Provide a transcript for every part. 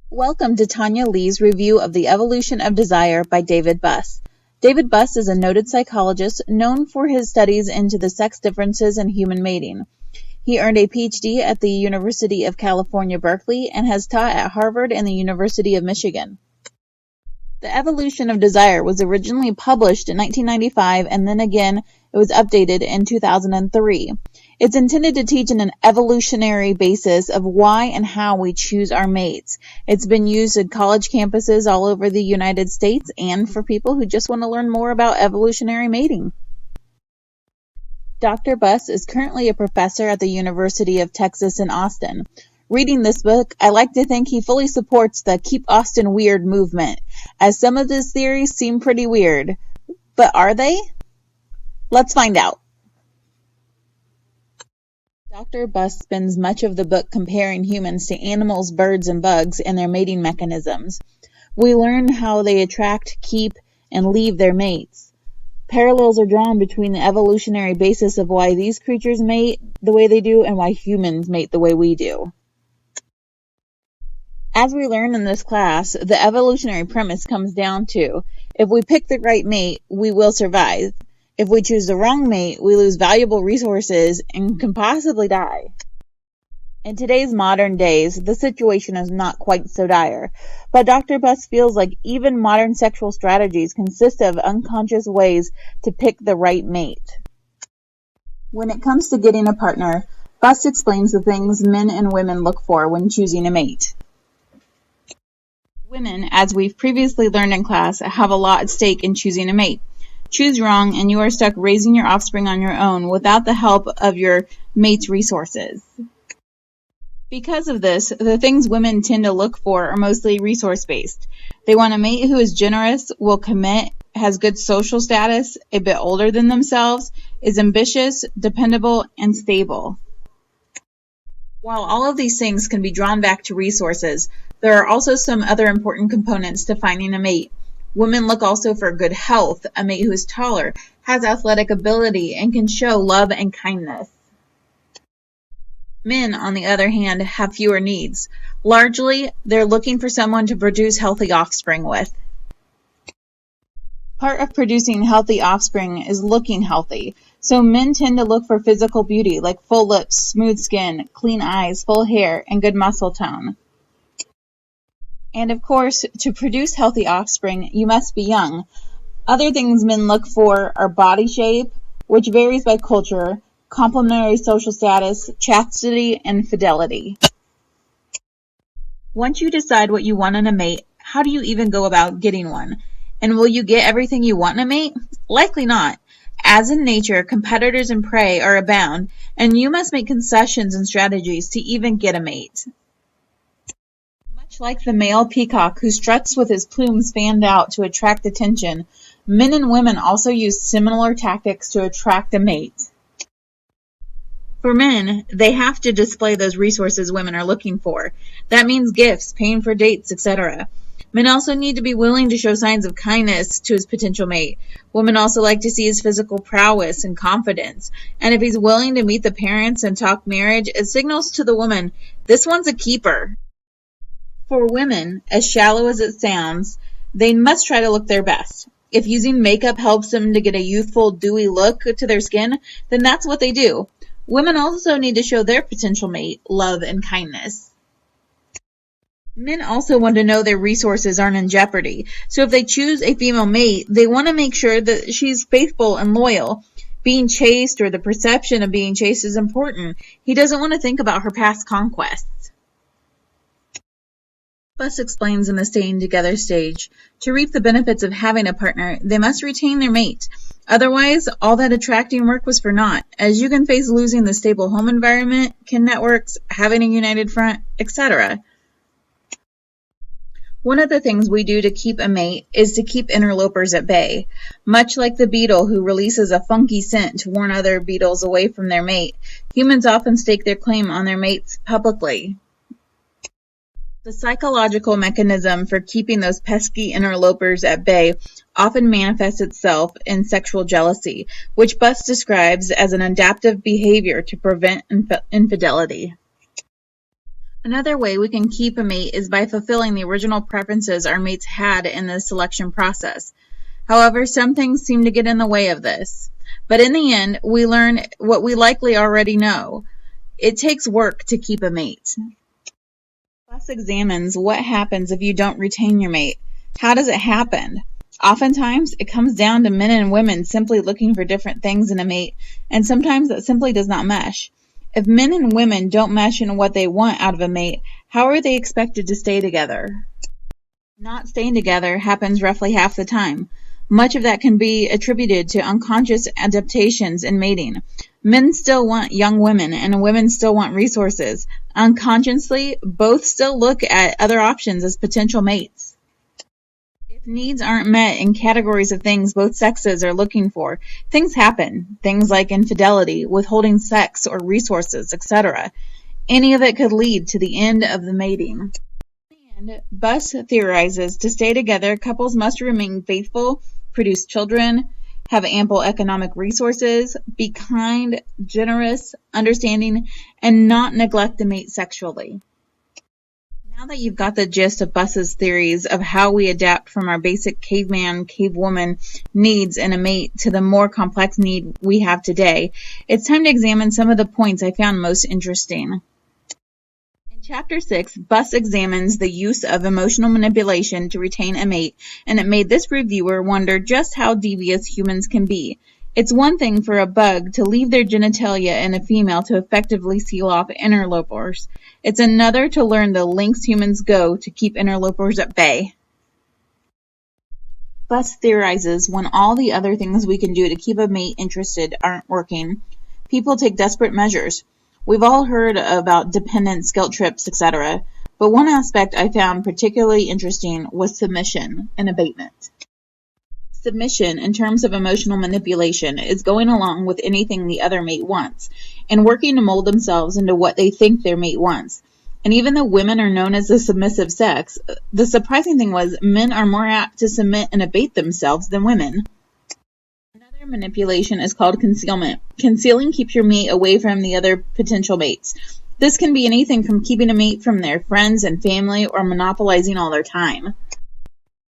Welcome to Tanya Lee's review of The Evolution of Desire by David Buss. David Buss is a noted psychologist known for his studies into the sex differences in human mating. He earned a PhD at the University of California, Berkeley, and has taught at Harvard and the University of Michigan. The Evolution of Desire was originally published in 1995, and then again it was updated in 2003. It's intended to teach an evolutionary basis of why and how we choose our mates. It's been used at college campuses all over the United States and for people who just want to learn more about evolutionary mating. Dr. Buss is currently a professor at the University of Texas in Austin. Reading this book, I like to think he fully supports the Keep Austin Weird movement, as some of his theories seem pretty weird. But are they? Let's find out. Dr. Buss spends much of the book comparing humans to animals, birds, and bugs and their mating mechanisms. We learn how they attract, keep, and leave their mates. Parallels are drawn between the evolutionary basis of why these creatures mate the way they do and why humans mate the way we do. As we learn in this class, the evolutionary premise comes down to, if we pick the right mate, we will survive. If we choose the wrong mate, we lose valuable resources and can possibly die. In today's modern days, the situation is not quite so dire, but Dr. Buss feels like even modern sexual strategies consist of unconscious ways to pick the right mate. When it comes to getting a partner, Buss explains the things men and women look for when choosing a mate. Women, as we've previously learned in class, have a lot at stake in choosing a mate. Choose wrong and you are stuck raising your offspring on your own without the help of your mate's resources. Because of this, the things women tend to look for are mostly resource-based. They want a mate who is generous, will commit, has good social status, a bit older than themselves, is ambitious, dependable, and stable. While all of these things can be drawn back to resources, there are also some other important components to finding a mate. Women look also for good health, a mate who is taller, has athletic ability, and can show love and kindness. Men, on the other hand, have fewer needs. Largely, they're looking for someone to produce healthy offspring with. Part of producing healthy offspring is looking healthy, so men tend to look for physical beauty like full lips, smooth skin, clean eyes, full hair, and good muscle tone. And of course, to produce healthy offspring, you must be young. Other things men look for are body shape, which varies by culture, complementary social status, chastity, and fidelity. Once you decide what you want in a mate, how do you even go about getting one? And will you get everything you want in a mate? Likely not. As in nature, competitors and prey are abound, and you must make concessions and strategies to even get a mate. Much like the male peacock who struts with his plumes fanned out to attract attention, men and women also use similar tactics to attract a mate. For men, they have to display those resources women are looking for. That means gifts, paying for dates, etc. Men also need to be willing to show signs of kindness to his potential mate. Women also like to see his physical prowess and confidence. And if he's willing to meet the parents and talk marriage, it signals to the woman, this one's a keeper. For women, as shallow as it sounds, they must try to look their best. If using makeup helps them to get a youthful, dewy look to their skin, then that's what they do. Women also need to show their potential mate love and kindness. Men also want to know their resources aren't in jeopardy. So if they choose a female mate, they want to make sure that she's faithful and loyal. Being chaste or the perception of being chaste is important. He doesn't want to think about her past conquests. Buss explains in the staying together stage, to reap the benefits of having a partner, they must retain their mate. Otherwise, all that attracting work was for naught, as you can face losing the stable home environment, kin networks, having a united front, etc. One of the things we do to keep a mate is to keep interlopers at bay. Much like the beetle who releases a funky scent to warn other beetles away from their mate, humans often stake their claim on their mates publicly. The psychological mechanism for keeping those pesky interlopers at bay often manifests itself in sexual jealousy, which Buss describes as an adaptive behavior to prevent infidelity. Another way we can keep a mate is by fulfilling the original preferences our mates had in the selection process. However, some things seem to get in the way of this. But in the end, we learn what we likely already know. It takes work to keep a mate. Buss examines what happens if you don't retain your mate. How does it happen? Oftentimes, it comes down to men and women simply looking for different things in a mate, and sometimes that simply does not mesh. If men and women don't mesh in what they want out of a mate, how are they expected to stay together? Not staying together happens roughly half the time. Much of that can be attributed to unconscious adaptations in mating. Men still want young women, and women still want resources. Unconsciously, both still look at other options as potential mates. If needs aren't met in categories of things both sexes are looking for, things happen. Things like infidelity, withholding sex or resources, etc. Any of it could lead to the end of the mating. And Buss theorizes to stay together, couples must remain faithful, produce children, have ample economic resources, be kind, generous, understanding, and not neglect the mate sexually. Now that you've got the gist of Buss's theories of how we adapt from our basic caveman, cavewoman needs in a mate to the more complex need we have today, it's time to examine some of the points I found most interesting. In Chapter 6, Buss examines the use of emotional manipulation to retain a mate, and it made this reviewer wonder just how devious humans can be. It's one thing for a bug to leave their genitalia in a female to effectively seal off interlopers. It's another to learn the lengths humans go to keep interlopers at bay. Buss theorizes when all the other things we can do to keep a mate interested aren't working, people take desperate measures. We've all heard about dependence, guilt trips, etc. But one aspect I found particularly interesting was submission and abatement. Submission, in terms of emotional manipulation, is going along with anything the other mate wants, and working to mold themselves into what they think their mate wants. And even though women are known as the submissive sex, the surprising thing was men are more apt to submit and abate themselves than women. Another manipulation is called concealment. Concealing keeps your mate away from the other potential mates. This can be anything from keeping a mate from their friends and family or monopolizing all their time.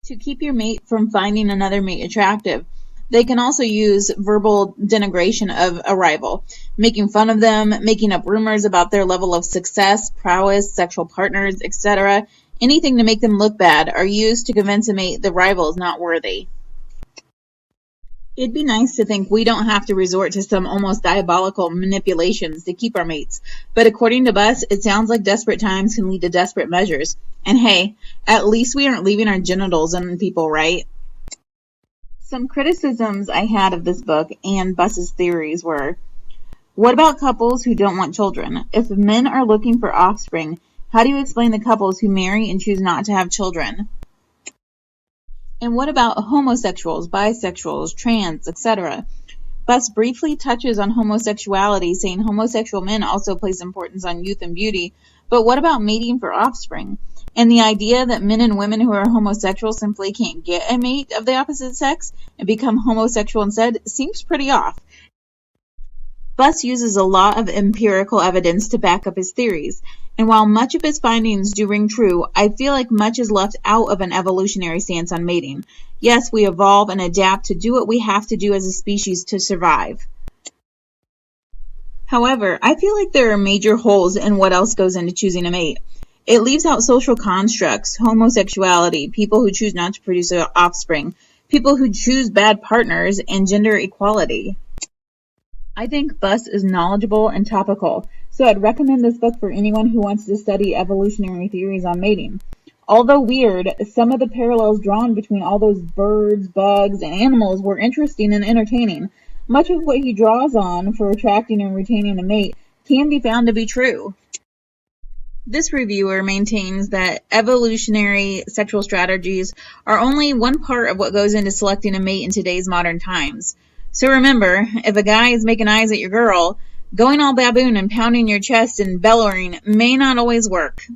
To keep your mate from finding another mate attractive, they can also use verbal denigration of a rival, making fun of them, making up rumors about their level of success, prowess, sexual partners, etc. Anything to make them look bad are used to convince a mate the rival is not worthy. It'd be nice to think we don't have to resort to some almost diabolical manipulations to keep our mates, but according to Buss, it sounds like desperate times can lead to desperate measures. And hey, at least we aren't leaving our genitals on people, right? Some criticisms I had of this book and Buss's theories were, what about couples who don't want children? If men are looking for offspring, how do you explain the couples who marry and choose not to have children? And what about homosexuals, bisexuals, trans, etc.? Buss briefly touches on homosexuality, saying homosexual men also place importance on youth and beauty, but what about mating for offspring? And the idea that men and women who are homosexual simply can't get a mate of the opposite sex and become homosexual instead seems pretty off. Buss uses a lot of empirical evidence to back up his theories, and while much of his findings do ring true, I feel like much is left out of an evolutionary stance on mating. Yes, we evolve and adapt to do what we have to do as a species to survive. However, I feel like there are major holes in what else goes into choosing a mate. It leaves out social constructs, homosexuality, people who choose not to produce offspring, people who choose bad partners, and gender equality. I think Buss is knowledgeable and topical, so I'd recommend this book for anyone who wants to study evolutionary theories on mating. Although weird, some of the parallels drawn between all those birds, bugs, and animals were interesting and entertaining. Much of what he draws on for attracting and retaining a mate can be found to be true. This reviewer maintains that evolutionary sexual strategies are only one part of what goes into selecting a mate in today's modern times. So remember, if a guy is making eyes at your girl, going all baboon and pounding your chest and bellowing may not always work.